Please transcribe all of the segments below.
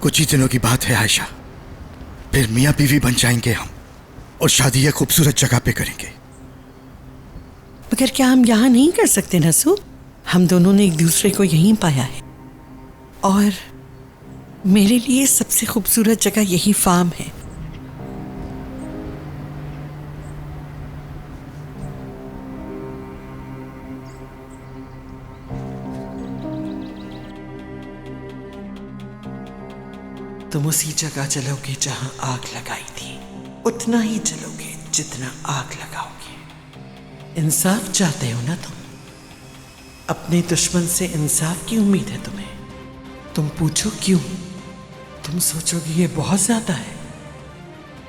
कुछ ही दिनों की बात है आयशा, फिर मियाँ बीवी बन जाएंगे हम और शादी एक खूबसूरत जगह पे करेंगे। मगर क्या हम यहाँ नहीं कर सकते नसू? हम दोनों ने एक दूसरे को यहीं पाया है और मेरे लिए सबसे खूबसूरत जगह यही फार्म है। तुम उसी जगह चलोगे जहां आग लगाई थी, उतना ही चलोगे जितना आग लगाओगे। इंसाफ चाहते हो ना तुम? अपने दुश्मन से इंसाफ की उम्मीद है तुम्हें? तुम पूछो क्यों? तुम सोचोगे ये बहुत ज्यादा है।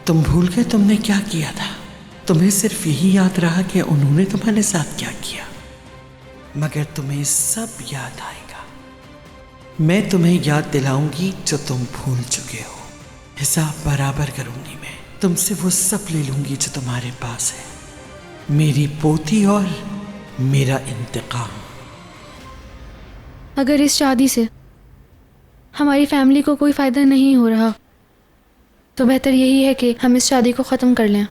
तुम भूल गए तुमने क्या किया था। तुम्हें सिर्फ यही याद रहा कि उन्होंने तुम्हारे साथ क्या किया, मगर तुम्हें सब याद आएगा। मैं तुम्हें याद दिलाऊंगी जो तुम भूल चुके हो। हिसाब बराबर करूंगी मैं तुमसे, वो सब ले लूंगी जो तुम्हारे पास है। मेरी पोती और मेरा इंतकाम। अगर इस शादी से हमारी फैमिली को कोई फायदा नहीं हो रहा तो बेहतर यही है कि हम इस शादी को खत्म कर लें।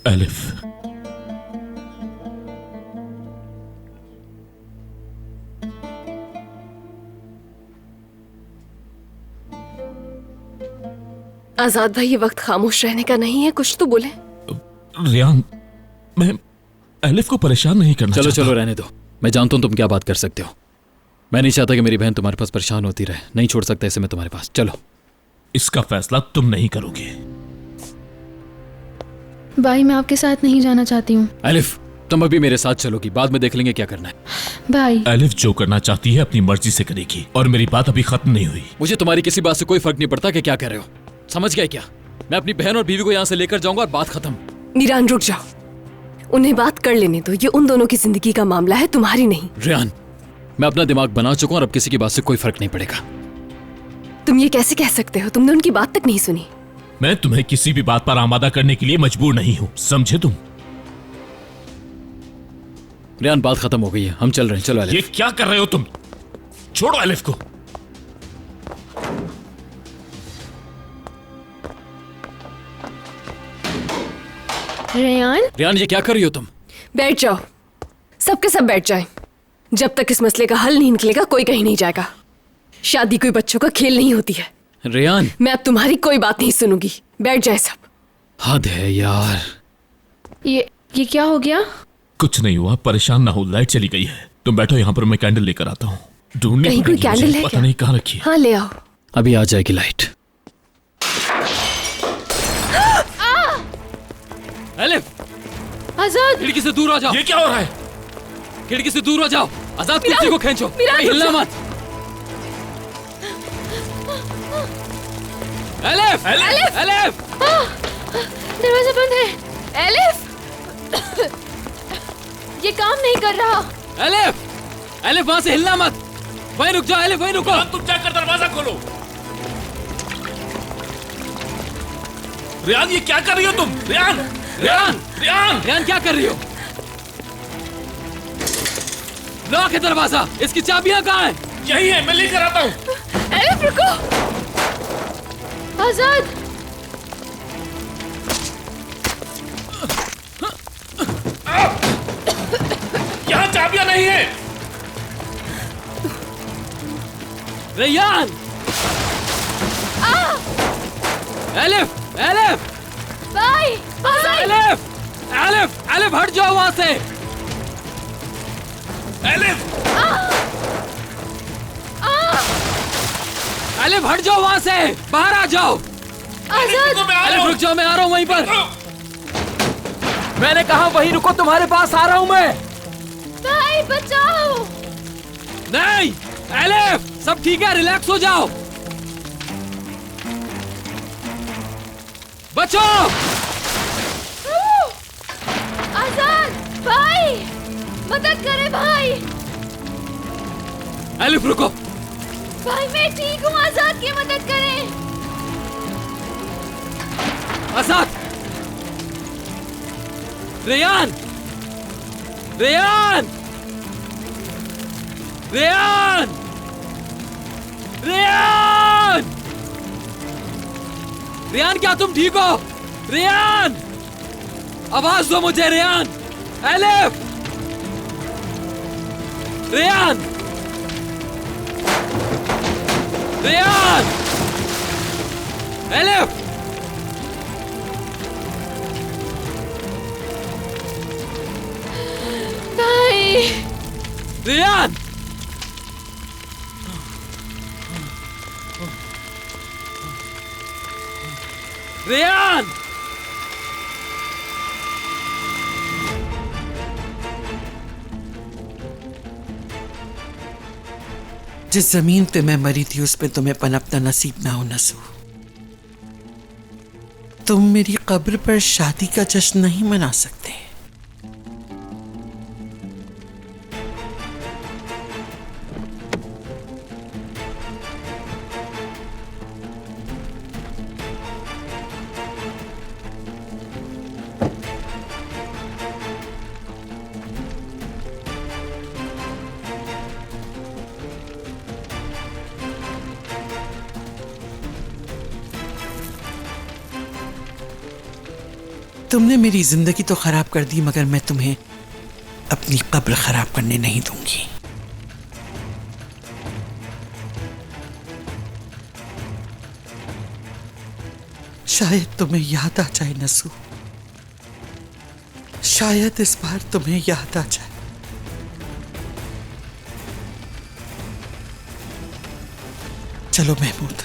एलिफ, आजाद भाई, ये वक्त खामोश रहने का नहीं है, कुछ तो बोले। रियान, मैं एलिफ को परेशान नहीं करना चलो चाहता। चलो रहने दो। मैं जानता हूं तुम क्या बात कर सकते हो। मैं नहीं चाहता कि मेरी बहन तुम्हारे पास परेशान होती रहे। नहीं छोड़ सकता इसे मैं तुम्हारे पास। चलो। इसका फैसला तुम नहीं करोगे। भाई, मैं आपके साथ नहीं जाना चाहती हूँ। एलिफ, तुम अभी मेरे साथ चलोगी, बाद में देख लेंगे क्या करना है। भाई, एलिफ जो करना चाहती है अपनी मर्जी से करेगी और मेरी बात अभी खत्म नहीं हुई। मुझे तुम्हारी किसी बात से कोई फर्क नहीं पड़ता कि क्या कर रहे हो। समझ गए क्या? मैं अपनी बहन और बीवी को यहाँ से लेकर जाऊंगा और बात खत्म। मीरान, रुक जाओ, उन्हें बात कर लेने दो। ये उन दोनों की जिंदगी का मामला है, तुम्हारी नहीं। रियान, मैं अपना दिमाग बना चुका हूं और अब किसी की बात से कोई फर्क नहीं पड़ेगा। तुम ये कैसे कह सकते हो? तुमने उनकी बात तक नहीं सुनी। मैं तुम्हें किसी भी बात पर आमादा करने के लिए मजबूर नहीं हूँ, समझे तुम? रियान, बात खत्म हो गई है, हम चल रहे हैं। चलो एलिफ। ये क्या कर रहे हो तुम? छोड़ो एलिफ को। रेयान, रियान, ये क्या कर रही हो तुम? बैठ जाओ, सबके सब बैठ जाएं। जब तक इस मसले का हल नहीं निकलेगा कोई कहीं नहीं जाएगा। शादी कोई बच्चों का खेल नहीं होती है। रियान, मैं अब तुम्हारी कोई बात नहीं सुनूंगी। बैठ जाए सब। हद है यार। ये क्या हो गया? कुछ नहीं हुआ, परेशान ना हो। लाइट चली गई है, तुम बैठो यहाँ पर, मैं कैंडल लेकर आता हूँ। ढूंढनी कहीं कोई पड़ेगी कैंडल मुझे, है पता क्या? नहीं कहाँ रखी है। हाँ, ले आओ। अभी आ जाएगी लाइट। एलिफ, आजाद, खिड़की से दूर हो जाओ। ये क्या हो रहा है? खिड़की से दूर हो जाओ। आजाद, कुर्सी को खींचो। मीरान, हिलना मत। Elif, elif, elif. दरवाजा बंद है। एलिफ, ये काम नहीं कर रहा। एलिफ, एलिफ, वहां से हिलना मत। वहीं रुक जाओ एलिफ, वहीं रुको। तुम जाकर दरवाजा खोलो। रियान, ये क्या कर रही हो तुम? रियान, रियान, रियान, रियान, क्या कर रही हो? लॉक है दरवाजा। इसकी चाबियां कहाँ हैं? यही है, मैं लेकर आता हूँ। एलिफ, रुको। आजाद, यहाँ चाबियां नहीं है। रेयान, एलिफ, एलिफ, भाई, आजाद, एलिफ, एलिफ, एलिफ, हट जाओ वहां से। एलिफ, एलिफ, हट जाओ वहां से। बाहर आ जाओ। आजाद, एलिफ, रुक जाओ, मैं आ रहा हूं वहीं पर। मैंने कहा वहीं रुको, तुम्हारे पास आ रहा हूं मैं। भाई, बचाओ। नहीं एलिफ, सब ठीक है, रिलैक्स हो जाओ। बचाओ। आजाद, भाई, मदद करे भाई। एलिफ, रुको। भाई, मैं ठीक हूँ। आजाद की मदद करें। Azad, Reyan, Reyan! Reyan! Reyan! Reyan, क्या तुम ठीक हो? रेयान! आवाज दो मुझे, Reyan! Elif! Reyan! Reyan! Elif! भाई रेयान! रेयान! जिस जमीन पे मैं मरी थी उस पे तुम्हें पनपना नसीब ना हो नसू। तुम मेरी कब्र पर शादी का जश्न नहीं मना सकते। तुमने मेरी जिंदगी तो खराब कर दी, मगर मैं तुम्हें अपनी कब्र खराब करने नहीं दूंगी। शायद तुम्हें याद आ जाए नसू, शायद इस बार तुम्हें याद आ जाए। चलो महमूद,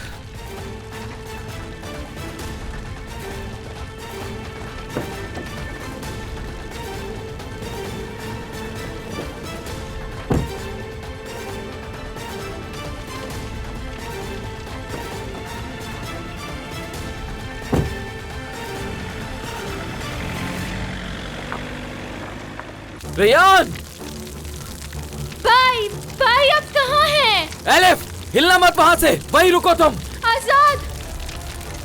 रेयान! भाई भाई आप कहाँ हैं? एलिफ, हिलना मत वहां से, वहीं रुको तुम। आजाद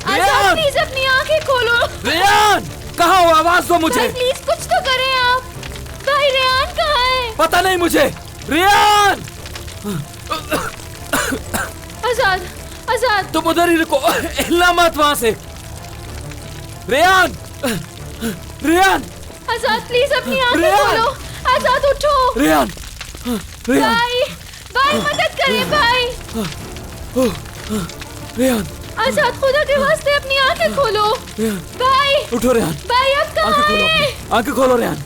रेयान! आजाद प्लीज अपनी आंखें खोलो। रेयान! कहाँ हो? आवाज दो मुझे। भाई प्लीज कुछ तो करें आप। भाई रेयान कहाँ है? पता नहीं मुझे। रेयान! आजाद आजाद तुम उधर ही रुको, हिलना मत वहां से। रेयान! रेयान! आजाद प्लीज अपनी आंखें रेयान! खोलो। आजाद उठो। रेयान! रेयान! भाई भाई मदद करें भाई। रेयान! आजाद खुदा के वास्ते अपनी आंखें खोलो। रेयान! भाई उठो रेयान! भाई आप आंखें कहाँ खोलो हैं? अपनी। आंखें खोलो रेयान!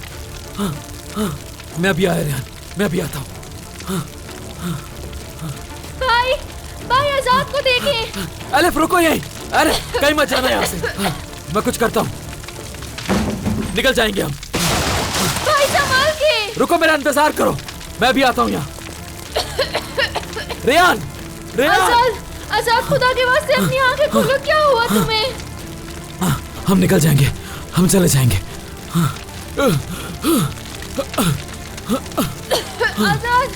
मैं अभी आया रेयान, मैं अभी आता हूँ। भाई भाई आजाद को देखें। एलिफ रुको यहीं। अरे कहीं मत जाना यहाँ से। मैं कुछ करता हूँ, निकल जाएंगे हम। भाई संभाल के। रुको, मेरा इंतजार करो, मैं भी आता हूँ यहाँ। रेयान! रेयान! आजाद आजाद खुदा के वास्ते अपनी आंखें खोलो। क्या हुआ तुम्हें? हम निकल जाएंगे, हम चले जाएंगे। आजाद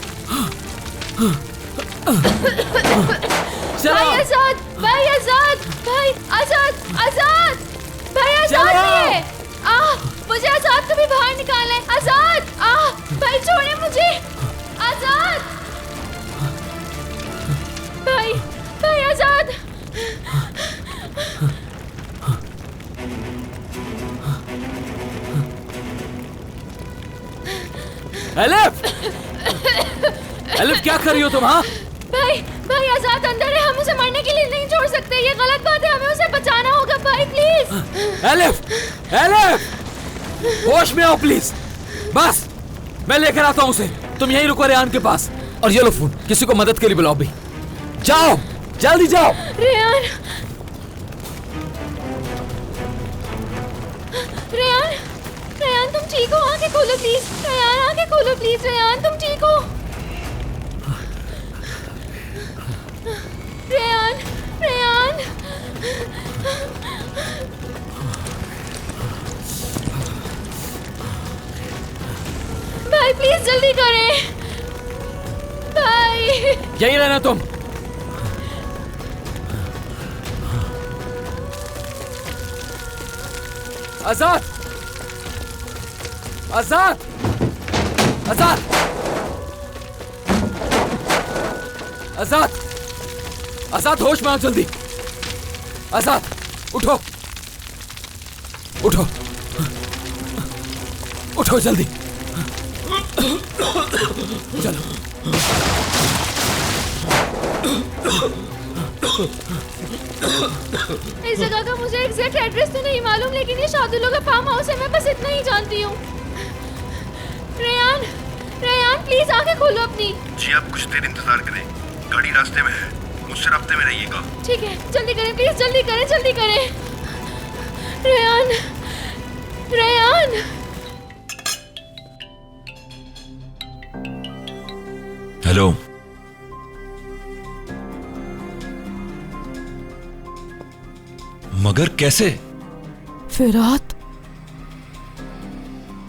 चलो। भाई आजाद भाई आजाद भाई आजाद आजाद भाई आजाद चलो। भी है। मुझे आजाद को भी बाहर निकालना है। आजाद भाई छोड़े मुझे। आजाद भाई भाई आजाद। एलिफ! एलिफ क्या कर रही हो तुम? हाँ भाई भाई आजाद अंदर है, हम उसे मारने के लिए नहीं छोड़ सकते। ये गलत बात है, हमें उसे बचाना होगा। भाई प्लीज। एलिफ! एलिफ! होश में आओ प्लीज। बस मैं लेकर आता हूँ उसे, तुम यहीं रुको रेयान के पास। और ये लो फोन, किसी को मदद के लिए बुलाओ भी। जाओ जल्दी जाओ। रेयान रेयान रेयान तुम ठीक हो? आंखें खोलो प्लीज। रेयान आंखें खोलो प्लीज। रेयान तुम ठीक हो? रेयान रेयान भाई प्लीज जल्दी करें। भाई यहीं रहना तुम। आजाद! आजाद! आजाद, आजाद, आजाद, होश में आओ जल्दी। आजाद, उठो, उठो, उठो जल्दी। चलो। इस जगह का मुझे एग्जैक्ट एड्रेस तो नहीं मालूम, लेकिन ये शादुल्लो का फार्म हाउस है, मैं बस इतना ही जानती हूँ। रेयान, रेयान प्लीज आंखें खोलो अपनी। जी आप कुछ देर इंतजार करें, गाड़ी रास्ते में है, मुझसे रास्ते में रहिएगा। ठीक है, जल्दी करें प्लीज, जल्दी करें, जल्दी करें। Ryan, Ryan. हेलो, मगर कैसे? फिरात,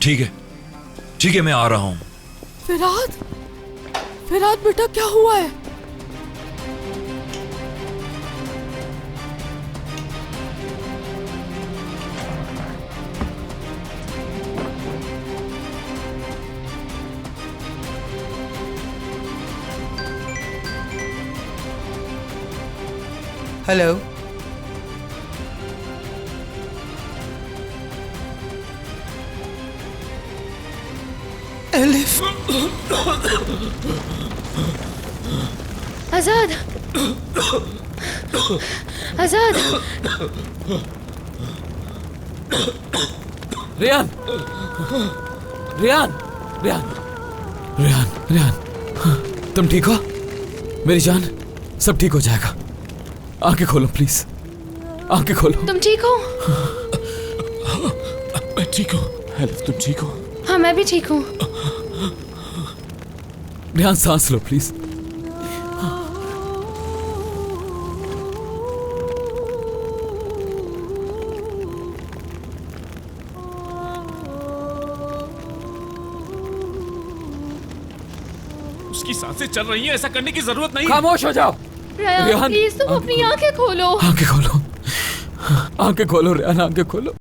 ठीक है, ठीक है, मैं आ रहा हूं। फिरात, फिरात बेटा क्या हुआ है? Hello, Elif. Azad, Azad. Reyan, Reyan, Reyan, Reyan, Reyan, तुम ठीक हो? मेरी जान, सब ठीक हो जाएगा। आंखें खोलो प्लीज, आंखें खोलो। तुम ठीक हो? मैं ठीक हूँ। एलिफ, तुम ठीक हो? हाँ मैं भी ठीक हूँ। रेयान सांस लो प्लीज। उसकी सांसें चल रही हैं, ऐसा करने की जरूरत नहीं। खामोश हो जाओ। रेयान प्लीज तुम अपनी आंखें खोलो। आंखें खोलो, आंखें खोलो रेयान, आंखें खोलो।